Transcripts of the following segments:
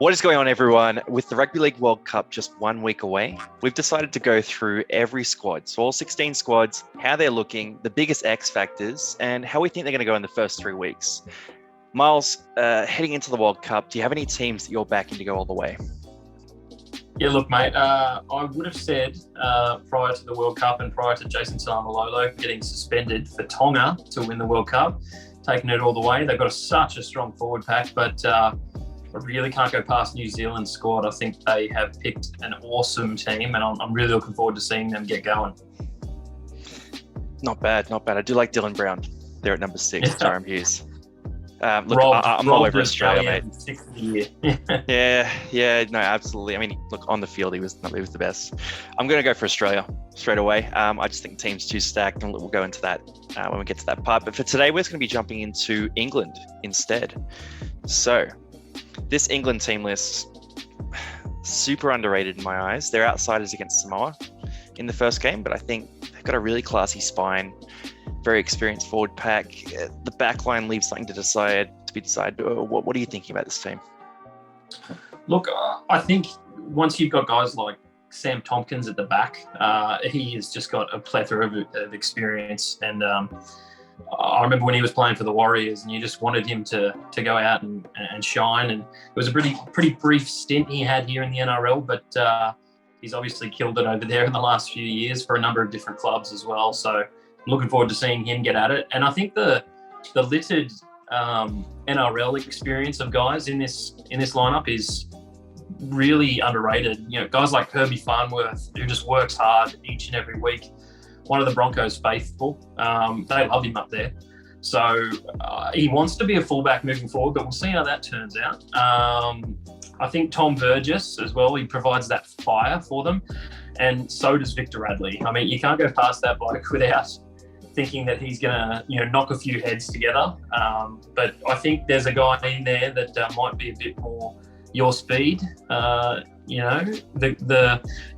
What is going on, everyone? With the Rugby League World Cup just 1 week away, we've decided to go through every squad. So all 16 squads, how they're looking, the biggest X factors, and how we think they're going to go in the first 3 weeks. Miles, heading into the World Cup, do you have any teams that you're backing to go all the way? Yeah, look, mate, I would have said prior to the World Cup and prior to Jason Taumalolo getting suspended for Tonga to win the World Cup, taking it all the way. They've got such a strong forward pack, but I really can't go past New Zealand's squad. I think they have picked an awesome team, and I'm really looking forward to seeing them get going. Not bad. I do like Dylan Brown. They're at number 6, Tyron Hughes. I'm all over Australia, mate. 6th of the year. yeah, no, absolutely. I mean, look, on the field, he was the best. I'm going to go for Australia straight away. I just think the team's too stacked, and we'll go into that when we get to that part. But for today, we're just going to be jumping into England instead. So, this England team list, super underrated in my eyes. They're outsiders against Samoa in the first game, but I think they've got a really classy spine, very experienced forward pack. The back line leaves something to be decided. What are you thinking about this team? Look, I think once you've got guys like Sam Tompkins at the back, he has just got a plethora of experience. And I remember when he was playing for the Warriors, and you just wanted him to go out and shine. And it was a pretty brief stint he had here in the NRL, but he's obviously killed it over there in the last few years for a number of different clubs as well. So I'm looking forward to seeing him get at it. And I think the littered NRL experience of guys in this lineup is really underrated. You know, guys like Herbie Farnworth, who just works hard each and every week. One of the Broncos faithful. They love him up there. So he wants to be a fullback moving forward, but we'll see how that turns out. I think Tom Burgess as well, he provides that fire for them. And so does Victor Radley. I mean, you can't go past that bloke without thinking that he's going to, knock a few heads together. But I think there's a guy in there that might be a bit more your speed. The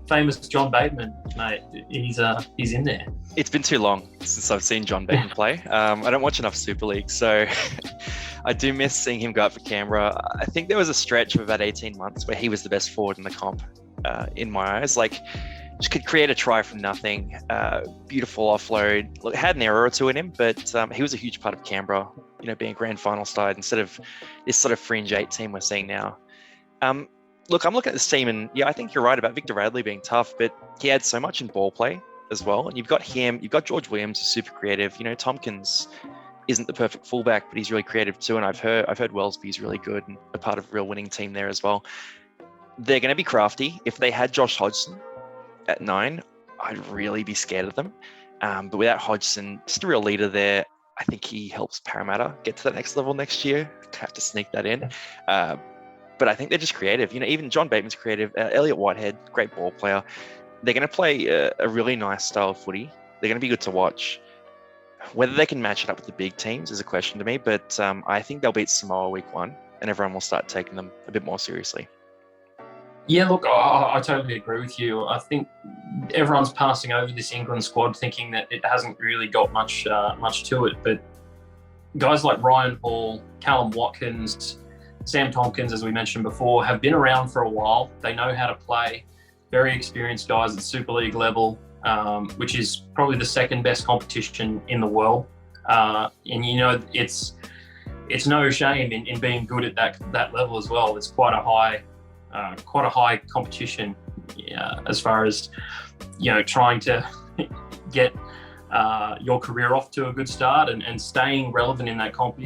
famous John Bateman, mate, he's in there. It's been too long since I've seen John Bateman play. I don't watch enough Super League, so I do miss seeing him go out for Canberra. I think there was a stretch of about 18 months where he was the best forward in the comp, in my eyes. Like, just could create a try from nothing. Beautiful offload. Look, had an error or two in him, but he was a huge part of Canberra, being a grand final side instead of this sort of fringe 8 team we're seeing now. Look, I'm looking at this team, and yeah, I think you're right about Victor Radley being tough, but he adds so much in ball play as well. And you've got him, you've got George Williams, who's super creative. Tompkins isn't the perfect fullback, but he's really creative too. And I've heard Wellesby's really good and a part of a real winning team there as well. They're going to be crafty. If they had Josh Hodgson at 9, I'd really be scared of them. But without Hodgson, just a real leader there. I think he helps Parramatta get to that next level next year. Have to sneak that in. But I think they're just creative. Even John Bateman's creative. Elliot Whitehead, great ball player. They're going to play a really nice style of footy. They're going to be good to watch. Whether they can match it up with the big teams is a question to me, but I think they'll beat Samoa week 1, and everyone will start taking them a bit more seriously. Yeah, look, I totally agree with you. I think everyone's passing over this England squad thinking that it hasn't really got much to it, but guys like Ryan Hall, Callum Watkins, Sam Tompkins, as we mentioned before, have been around for a while. They know how to play. Very experienced guys at Super League level, which is probably the second best competition in the world. And it's no shame in being good at that level as well. It's quite a high competition as far as trying to get your career off to a good start and staying relevant in that comp.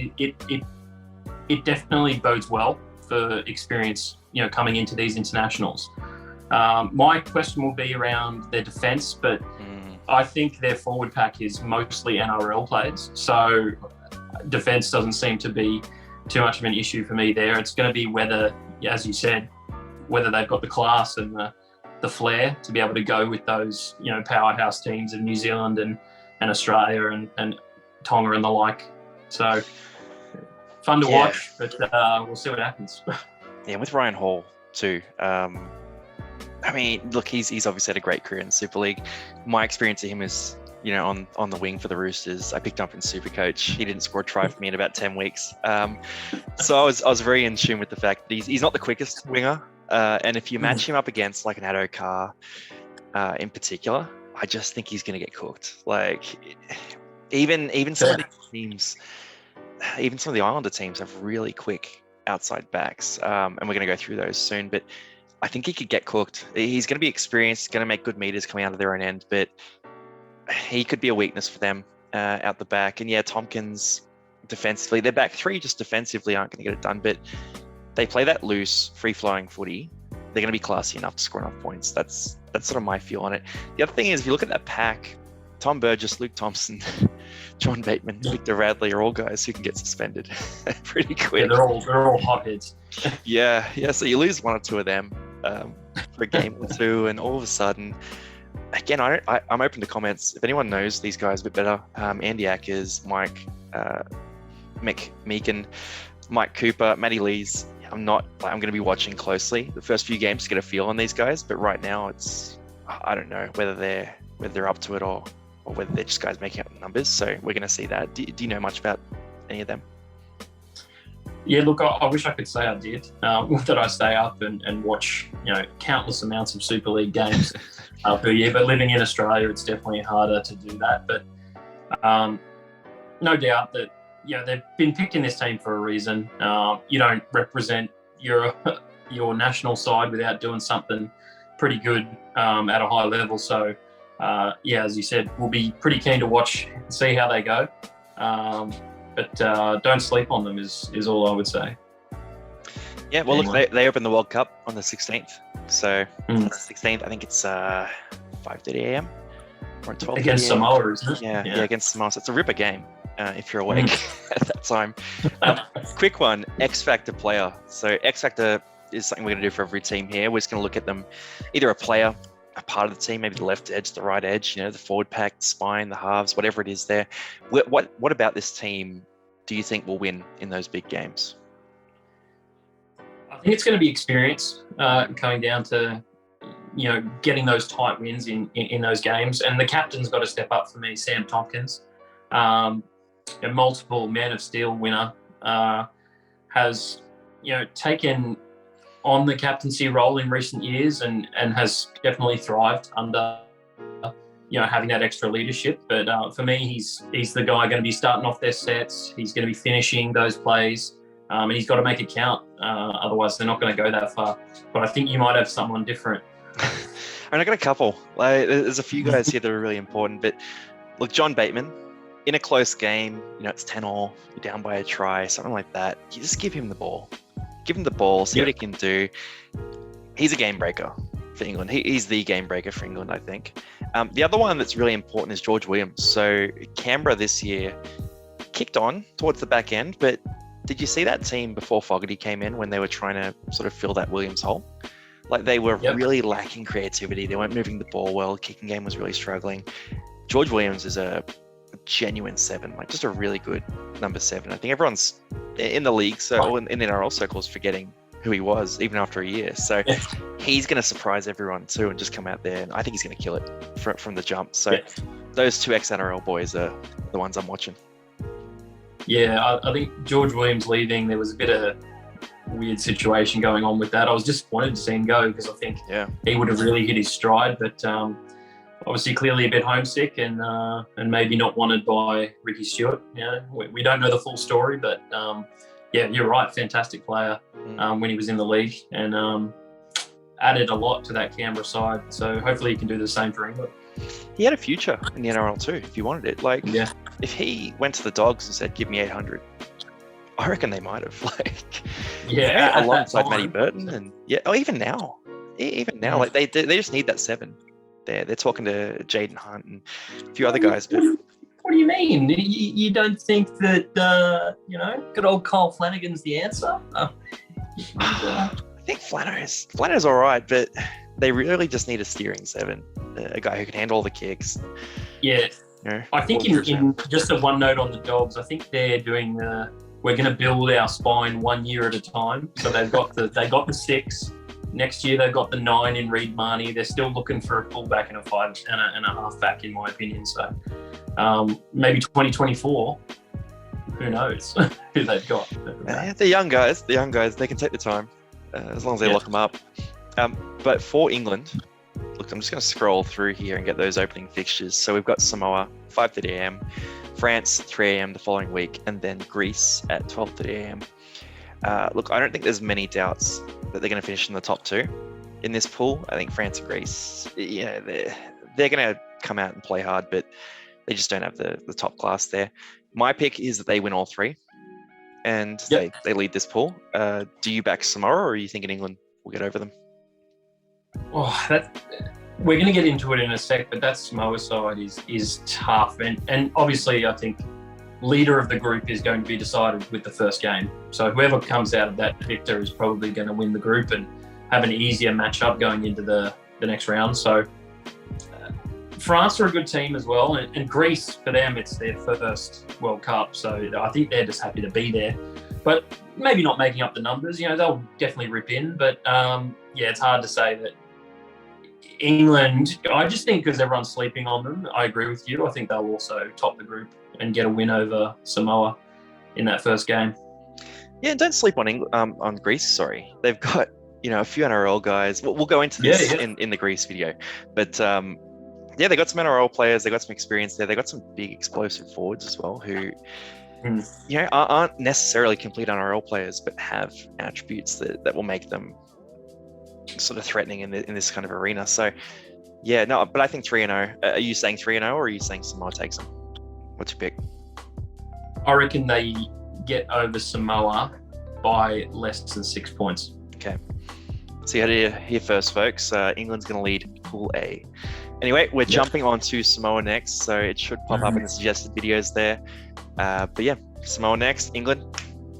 It definitely bodes well for experience, coming into these internationals. My question will be around their defence, but I think their forward pack is mostly NRL players. So defence doesn't seem to be too much of an issue for me there. It's going to be whether, as you said, whether they've got the class and the flair to be able to go with those, powerhouse teams of New Zealand and Australia and Tonga and the like. So fun to watch, but we'll see what happens. Yeah, with Ryan Hall too. I mean, look, he's obviously had a great career in the Super League. My experience of him is, on the wing for the Roosters. I picked him up in Supercoach. He didn't score a try for me in about 10 weeks. So I was very in tune with the fact that he's not the quickest winger. And if you match him up against like an Addo Carr in particular, I just think he's going to get cooked. Like even some of the teams, even some of the Islander teams have really quick outside backs. And we're going to go through those soon. But I think he could get cooked. He's going to be experienced, going to make good meters coming out of their own end, but he could be a weakness for them out the back. And yeah, Tompkins defensively, their back three just defensively aren't going to get it done, but they play that loose, free-flowing footy. They're going to be classy enough to score enough points. That's sort of my feel on it. The other thing is, if you look at that pack, Tom Burgess, Luke Thompson, John Bateman, Victor Radley are all guys who can get suspended pretty quick. Yeah, they're all hotheads. Yeah. So you lose one or two of them for a game or two, and all of a sudden, again, I'm open to comments. If anyone knows these guys a bit better, Andy Ackers, Mike Meakin, Mike Cooper, Matty Lees. I'm going to be watching closely the first few games to get a feel on these guys, but right now I don't know whether they're up to it or whether they're just guys making up the numbers. So we're going to see that. Do you know much about any of them? Yeah, look, I wish I could say I did. That I stay up and watch, countless amounts of Super League games per year. But living in Australia, it's definitely harder to do that. But no doubt that they've been picked in this team for a reason. You don't represent your national side without doing something pretty good at a high level. So as you said, we'll be pretty keen to watch and see how they go. But don't sleep on them is all I would say. Yeah, well, look, they open the World Cup on the 16th. So on the 16th, I think it's 5:30 a.m. or 12:30 against Samoa, isn't it? Yeah, against Samoa. So it's a ripper game if you're awake at that time. Quick one, X Factor player. So X Factor is something we're going to do for every team here. We're just going to look at them, either a player, a part of the team, maybe the left edge, the right edge, the forward pack, the spine, the halves, whatever it is there. What about this team do you think will win in those big games? I think it's going to be experience coming down to, getting those tight wins in those games. And the captain's got to step up for me, Sam Tompkins. A multiple Man of Steel winner, has, taken on the captaincy role in recent years and has definitely thrived under, having that extra leadership. But for me, he's the guy going to be starting off their sets. He's going to be finishing those plays, and he's got to make it count. Otherwise, they're not going to go that far. But I think you might have someone different. I got a couple. There's a few guys here that are really important. But look, John Bateman, in a close game, it's 10-all, you're down by a try, something like that. You just give him the ball. Give him the ball, see what he can do. He's a game breaker for England. He's the game breaker for England, I think. The other one that's really important is George Williams. So Canberra this year kicked on towards the back end, but did you see that team before Fogarty came in when they were trying to sort of fill that Williams hole? Like they were really lacking creativity. They weren't moving the ball well. The kicking game was really struggling. George Williams is a genuine 7, like just a really good number 7. I think everyone's in the league, in NRL circles, forgetting who he was even after a year. So he's going to surprise everyone too and just come out there. And I think he's going to kill it from the jump. So those two ex-NRL boys are the ones I'm watching. Yeah, I think George Williams leaving, there was a bit of weird situation going on with that. I was disappointed to see him go because I think he would have really hit his stride, but obviously clearly a bit homesick and maybe not wanted by Ricky Stewart. We don't know the full story, but you're right, fantastic player when he was in the league and added a lot to that Canberra side, so hopefully he can do the same for England. He had a future in the NRL too if you wanted it. If he went to the Dogs and said give me 800, I reckon they might have alongside Matty Burton and even now like they just need that 7. They're talking to Jaden Hunt and a few other guys. But what do you mean? You don't think that good old Kyle Flanagan's the answer? I think Flanagan's all right, but they really just need a steering 7, a guy who can handle all the kicks. Yeah, I think in just a one note on the Dogs, I think they're doing we're going to build our spine 1 year at a time. So they got the 6. next year they've got the 9 in Reed Marnie. They're still looking for a fullback and a 5 and a half-back, in my opinion. So maybe 2024, who knows who they've got. The young guys, they can take the time as long as they lock them up. But for England, look, I'm just going to scroll through here and get those opening fixtures. So we've got Samoa, 5:30 a.m., France, 3 a.m. the following week, and then Greece at 12:30 a.m. Look, I don't think there's many doubts that they're going to finish in the top 2 in this pool. I think France and Greece, they're going to come out and play hard, but they just don't have the top class there. My pick is that they win all 3, and they lead this pool. Do you back Samoa, or are you thinking England will get over them? We're going to get into it in a sec, but that Samoa side is tough. And obviously, I think leader of the group is going to be decided with the first game. So whoever comes out of that victor is probably going to win the group and have an easier matchup going into the next round. So France are a good team as well. And Greece, for them, it's their first World Cup. So I think they're just happy to be there. But maybe not making up the numbers. They'll definitely rip in. But it's hard to say that England, I just think because everyone's sleeping on them, I agree with you. I think they'll also top the group and get a win over Samoa in that first game. Yeah, and don't sleep on Greece. Sorry, they've got a few NRL guys. We'll go into this in the Greece video, but they got some NRL players. They got some experience there. They got some big explosive forwards as well who aren't necessarily complete NRL players, but have attributes that will make them sort of threatening in this kind of arena. So but I think 3-0. Are you saying 3-0, or are you saying Samoa takes them? What's your pick? I reckon they get over Samoa by less than 6 points. Okay. So you had it here first, folks. England's going to lead Pool A. Anyway, we're jumping on to Samoa next, so it should pop up in the suggested videos there. But Samoa next. England,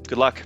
good luck.